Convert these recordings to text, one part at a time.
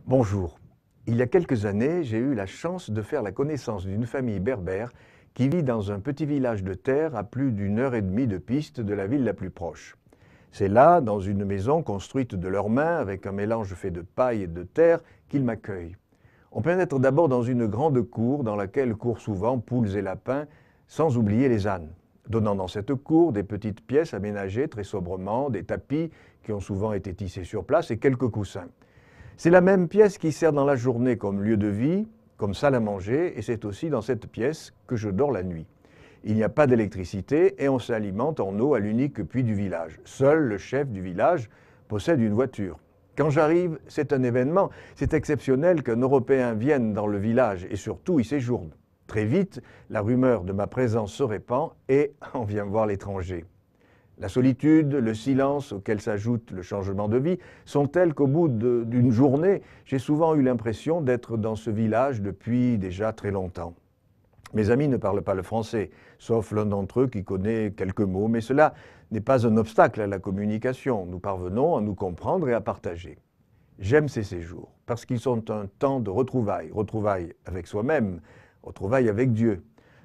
Bonjour. Il y a quelques années, j'ai eu la chance de faire la connaissance d'une famille berbère qui vit dans un petit village de terre à plus d'1 heure et demie de piste de la ville la plus proche. C'est là, dans une maison construite de leurs mains avec un mélange fait de paille et de terre, qu'ils m'accueillent. On pénètre d'abord dans une grande cour dans laquelle courent souvent poules et lapins, sans oublier les ânes, donnant dans cette cour des petites pièces aménagées très sobrement, des tapis qui ont souvent été tissés sur place et quelques coussins. C'est la même pièce qui sert dans la journée comme lieu de vie, comme salle à manger, et c'est aussi dans cette pièce que je dors la nuit. Il n'y a pas d'électricité et on s'alimente en eau à l'unique puits du village. Seul le chef du village possède une voiture. Quand j'arrive, c'est un événement. C'est exceptionnel qu'un Européen vienne dans le village et surtout y séjourne. Très vite, la rumeur de ma présence se répand et on vient voir l'étranger. La solitude, le silence auquel s'ajoute le changement de vie sont tels qu'au bout d'une journée, j'ai souvent eu l'impression d'être dans ce village depuis déjà très longtemps. Mes amis ne parlent pas le français, sauf l'un d'entre eux qui connaît quelques mots, mais cela n'est pas un obstacle à la communication. Nous parvenons à nous comprendre et à partager. J'aime ces séjours, parce qu'ils sont un temps de retrouvailles, retrouvailles avec soi-même, retrouvailles avec Dieu.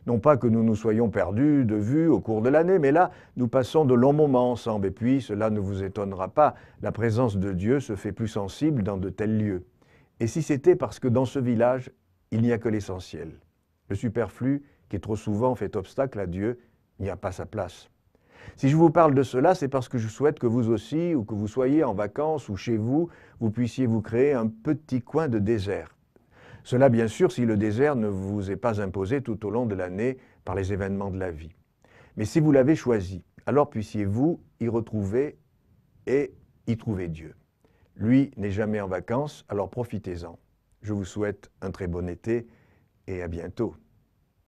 Non pas que nous nous soyons perdus de vue au cours de l'année, mais là, nous passons de longs moments ensemble. Et puis, cela ne vous étonnera pas, la présence de Dieu se fait plus sensible dans de tels lieux. Et si c'était parce que dans ce village, il n'y a que l'essentiel. Le superflu, qui trop souvent fait obstacle à Dieu, n'y a pas sa place. Si je vous parle de cela, c'est parce que je souhaite que vous aussi, ou que vous soyez en vacances ou chez vous, vous puissiez vous créer un petit coin de désert. Cela, bien sûr, si le désert ne vous est pas imposé tout au long de l'année par les événements de la vie. Mais si vous l'avez choisi, alors puissiez-vous y retrouver et y trouver Dieu. Lui n'est jamais en vacances, alors profitez-en. Je vous souhaite un très bon été et à bientôt.